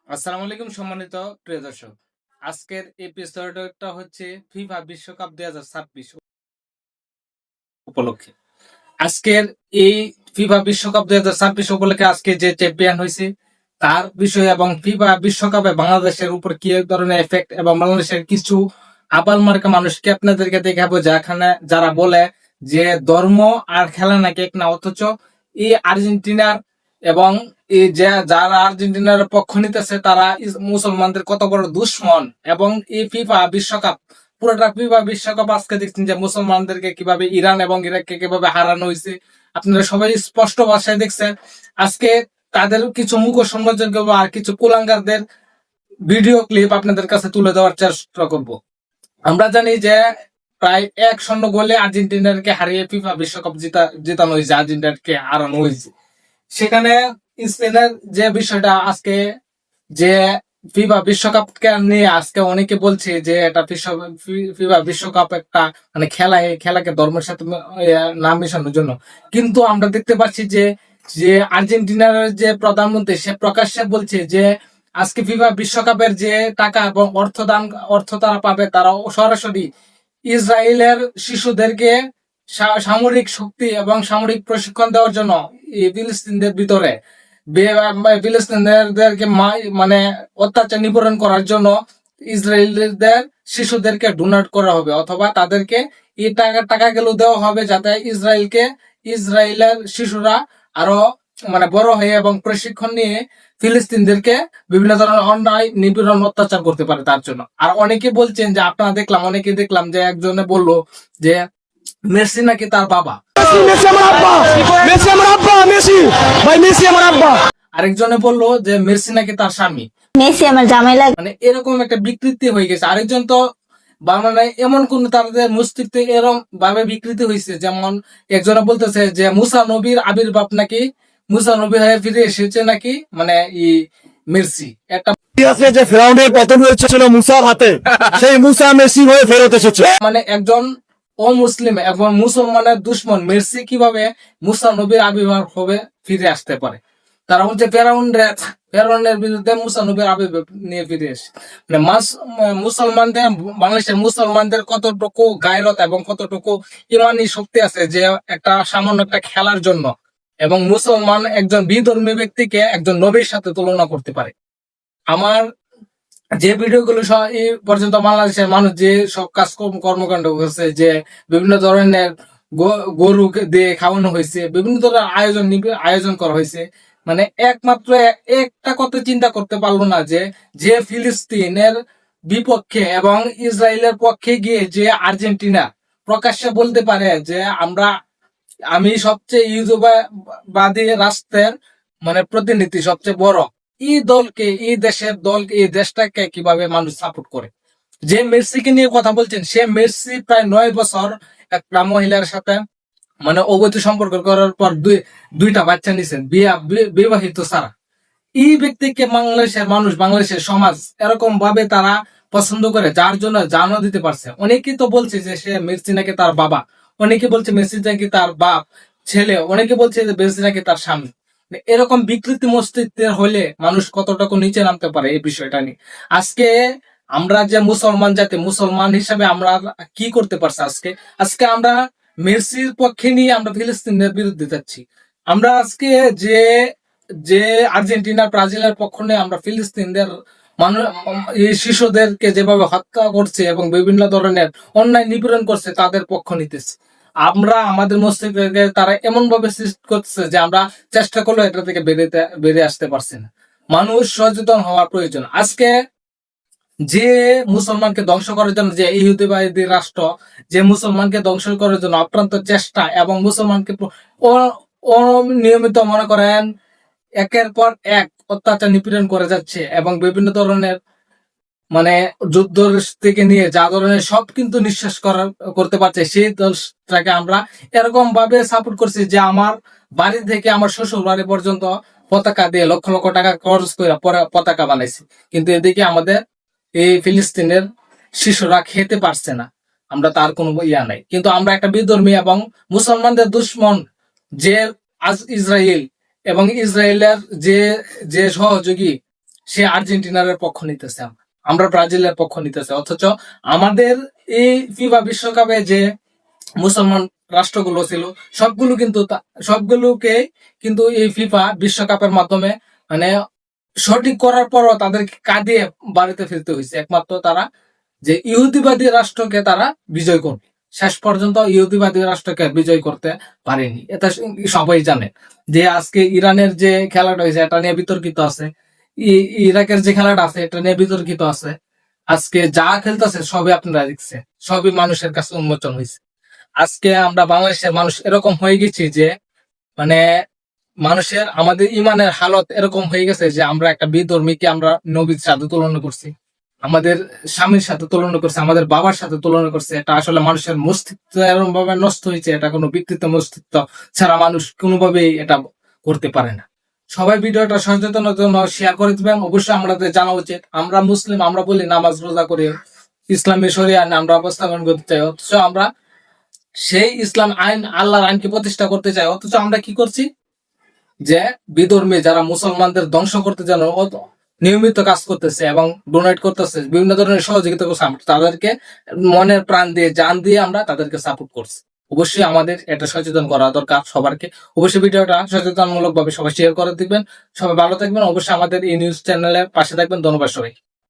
আসসালামু আলাইকুম সম্মানিত প্রিয় দর্শক। আজকের এপিসোডটা হচ্ছে ফিফা বিশ্বকাপ 2026 উপলক্ষে। আজকের এই ফিফা বিশ্বকাপ 2026 উপলক্ষে আজকে যে চ্যাম্পিয়ন হয়েছে তার বিষয়ে এবং ফিফা বিশ্বকাপে বাংলাদেশের উপর কি ধরনের এফেক্ট এবং বাংলাদেশের কিছু আবাল মার্কা মানুষকে আপনাদেরকে দেখাবো যেখানে যারা বলে যে ধর্ম আর খেলা নাকি এক না, অথচ এই আর্জেন্টিনার এবং এই যে যারা আর্জেন্টিনার পক্ষ নিতেছে তারা মুসলমানদের কত বড় দুশ্মন। এবং এই ফিফা বিশ্বকাপ, পুরোটা ফিফা বিশ্বকাপ আজকে দেখছেন যে মুসলমানদেরকে কিভাবে ইরান এবং ইরাককে কিভাবে হারানো হয়েছে, আপনারা সবাই স্পষ্ট ভাষায় দেখছেন। আজকে তাদের কিছু মুখোশ সংযোজন করবো আর কিছু কুলাঙ্গারদের ভিডিও ক্লিপ আপনাদের কাছে তুলে দেওয়ার চেষ্টা করব। আমরা জানি যে প্রায় 1-0 গোলে আর্জেন্টিনাকে হারিয়ে ফিফা বিশ্বকাপ জেতানো হয়েছে, আর্জেন্টিনাকে হারানো হয়েছে। সেখানে স্পেনের যে বিষয়টা আজকে যে ফিফা বিশ্বকাপকে নিয়ে আজকে অনেকে বলছে যে এটা ফিফা বিশ্বকাপ একটা মানে খেলাকে ধর্মের সাথে না মেশানোর জন্য, কিন্তু আমরা দেখতে পাচ্ছি যে যে আর্জেন্টিনার যে প্রধানমন্ত্রী সে প্রকাশ্যে বলছে যে আজকে ফিফা বিশ্বকাপের যে টাকা এবং অর্থ তারা পাবে তারা সরাসরি ইসরায়েলের শিশুদেরকে সামরিক শক্তি এবং সামরিক প্রশিক্ষণ দেওয়ার জন্য ফিলিস্তিনদের ভিতরে ফিলিস্তিনদেরকে মানে অত্যাচার নিবারণ করার জন্য ইসরায়েলদের শিশুদেরকে ডোনেট করা হবে, অথবা তাদেরকে এই টাকাগুলো দেওয়া হবে যাতে ইসরায়েলের শিশুরা আরো মানে বড় হয়ে এবং প্রশিক্ষণ নিয়ে ফিলিস্তিনদেরকে বিভিন্ন ধরনের অন্যায় নিপীড়ন অত্যাচার করতে পারে তার জন্য। আর অনেকে বলছেন যে অনেকে দেখলাম যে একজনে বললো যে মেসি নাকি তার বাবা, আরেকজনে বললো যে মেসি নাকি তার স্বামী, মেসি আমার জামাই লাগে। মানে এরকম একটা বিকৃতি হয়ে গেছে। আরেকজন তো মানে এমন কোন তাদের মস্তিষ্কে এরকম ভাবে বিকৃতি হয়েছে, যেমন একজনে বলতেছে যে মুসা নবীর আবির্ভাব নাকি, মুসা নবী হয়ে ফিরে এসেছে নাকি, মানে ই মেসি একটা ইতিহাসে যে ফেরাউনের পতন হয়েছিল মুসার হাতে, সেই মুসা মেসি হয়ে ফেরত এসেছে। মানে একজন অমুসলিম এবং মুসলমানের দুশ্মন মেসি কিভাবে মুসা নবীর আবির্ভাব হবে ফিরে আসতে পারে। তারা হচ্ছে ফেরাউনের বিরুদ্ধে মুসা নবীর আবির্ভাব নিয়ে ফিরে এসে মানে মুসলমানদের, বাংলাদেশের মুসলমানদের কতটুকু গায়রত এবং কতটুকু ইমানি শক্তি আছে যে একটা সামান্য একটা খেলার জন্য এবং মুসলমান একজন বিধর্মী ব্যক্তিকে একজন নবীর সাথে তুলনা করতে পারে। আমার যে ভিডিওগুলো এই পর্যন্ত বাংলাদেশের মানুষ যে সব কাজ কর্মকাণ্ড করছে, যে বিভিন্ন ধরনের গরু দিয়ে খাওয়ানো হয়েছে, বিভিন্ন ধরনের আয়োজন করা হয়েছে, মানে একমাত্র একটা কথা চিন্তা করতে পারলো না যে যে ফিলিস্তিনের বিপক্ষে এবং ইসরায়েলের পক্ষে গিয়ে যে আর্জেন্টিনা প্রকাশ্যে বলতে পারে যে আমি সবচেয়ে ইহুদিবাদী রাষ্ট্রের মানে প্রতিনিধি, সবচেয়ে বড় এই দেশের দলকে, এই দেশটাকে কিভাবে মানুষ সাপোর্ট করে। যে মেসিকে নিয়ে কথা বলছেন, সে মেসি প্রায় 9 বছর একটা মহিলার সাথে মানে অবৈধ সম্পর্ক করার পর দুইটা বাচ্চা নিছেন বিবাহিত ছাড়া। এই ব্যক্তিকে বাংলাদেশের সমাজ এরকম ভাবে তারা পছন্দ করে, যার জন্য জানও দিতে পারছে। অনেকেই তো বলছে যে সে মেসি নাকি তার বাবা, অনেকে বলছে মেসি নাকি তার বাপ ছেলে, অনেকে বলছে যে মেসি নাকি তার স্বামী। এরকম বিকৃতি মস্তিষ্কের হলে মানুষ কতটুকু নিচে নামতে পারে এই বিষয়টা নিয়ে। আজকে আমরা যে মুসলমান জাতি, মুসলমান হিসাবে আমরা কি করতে পারছি? আজকে আমরা মেসির পক্ষে নিয়ে আমরা ফিলিস্তিনের বিরুদ্ধে যাচ্ছি। আমরা আজকে যে যে আর্জেন্টিনা ব্রাজিলের পক্ষ নিয়ে আমরা ফিলিস্তিনদের মানুষ এই শিশুদেরকে যেভাবে হত্যা করছে এবং বিভিন্ন ধরনের অন্যায় নিপীড়ন করছে তাদের পক্ষ নিতেছে। আমরা আমাদের মস্তিষ্কে তারা এমন ভাবে সৃষ্টি করছে যে আমরা চেষ্টা করলেও এটা থেকে বেরিয়ে আসতে পারছি না। মানুষ সচেতন হওয়া প্রয়োজন। আজকে যে মুসলমানকে ধ্বংস করার জন্য, যে ইহুদিবাদী রাষ্ট্র যে মুসলমানকে ধ্বংস করার জন্য অপ্রান্ত চেষ্টা এবং মুসলমানকে অনিয়মিত মনে করেন একের পর এক অত্যাচার নিপীড়ন করে যাচ্ছে এবং বিভিন্ন ধরনের মানে যুদ্ধ থেকে নিয়ে যা ধরনের সব কিন্তু নিঃশ্বাস করতে পারছে, সেই দলটাকে আমরা এরকম ভাবে সাপোর্ট করছি যে আমার বাড়ি থেকে আমার শ্বশুর বাড়ি পর্যন্ত পতাকা দিয়ে লক্ষ লক্ষ টাকা খরচ করে পতাকা বানাইছি, কিন্তু এদিকে আমাদের এই ফিলিস্তিনের শিশুরা খেতে পারছে না। আমরা তার কোনো নাই, কিন্তু আমরা একটা বিধর্মী এবং মুসলমানদের দুশ্মন যে আজ ইসরায়েল এবং ইসরায়েলের যে যে সহযোগী সে আর্জেন্টিনার পক্ষ নিতেছে, আমরা ব্রাজিলের পক্ষ নিতেছে। অথচ আমাদের এই ফিফা বিশ্বকাপে যে মুসলমান রাষ্ট্রগুলো ছিল সবগুলোকে কিন্তু এই ফিফা বিশ্বকাপের মাধ্যমে মানে সঠিক করার পরও তাদেরকে কাঁদিয়ে বাড়িতে ফিরতে হয়েছে, একমাত্র তারা যে ইহুদিবাদী রাষ্ট্রকে তারা বিজয় করবে। শেষ পর্যন্ত ইহুদিবাদী রাষ্ট্রকে বিজয় করতে পারেনি, এটা সবাই জানে। যে আজকে ইরানের যে খেলাটা হয়েছে এটা নিয়ে বিতর্কিত আছে, ইরাকের যে খেলাটা আছে এটা নিয়ে বিতর্কিত আছে। আজকে যা খেলতেছে সবই আপনারা দেখছেন, সবই মানুষের কাছে উন্মোচন হয়েছে। আজকে আমরা বাংলাদেশের মানুষ এরকম হয়ে গেছি যে মানে মানুষের আমাদের ইমানের হালত এরকম হয়ে গেছে যে আমরা একটা বিধর্মীকে আমরা নবীর সাথে তুলনা করছি, আমাদের স্বামীর সাথে তুলনা করছে, আমাদের বাবার সাথে তুলনা করছে। এটা আসলে মানুষের মস্তিষ্ক এরকম ভাবে নষ্ট হয়েছে, এটা কোনো বিকৃত মস্তিষ্ক ছাড়া মানুষ কোনোভাবেই এটা করতে পারে না। সবাই ভিডিওটা সচেতনের জন্য শেয়ার করে দিবেন। অবশ্যই আমাদের জানা উচিত আমরা মুসলিম, আমরা বলি নামাজ রোজা করে ইসলামী শরিয়া আমরা অবস্থাপন করতে চাই, অথচ আমরা সেই ইসলাম আইন আল্লাহর আইনকে প্রতিষ্ঠা করতে চাই, অথচ আমরা কি করছি যে বিধর্মী যারা মুসলমানদের ধ্বংস করতে যেন নিয়মিত কাজ করতেছে এবং ডোনেট করতেছে, বিভিন্ন ধরনের সহযোগিতা করছে, তাদেরকে মনের প্রাণ দিয়ে জান দিয়ে আমরা তাদেরকে সাপোর্ট করছি। অবশ্যই আমাদের এটা সচেতন করা দরকার সবারকে। অবশ্যই ভিডিওটা সচেতনমূলক ভাবে সবাই শেয়ার করে দিবেন। সবাই ভালো থাকবেন, অবশ্যই আমাদের এই নিউজ চ্যানেলের পাশে থাকবেন। ধন্যবাদ সবাই।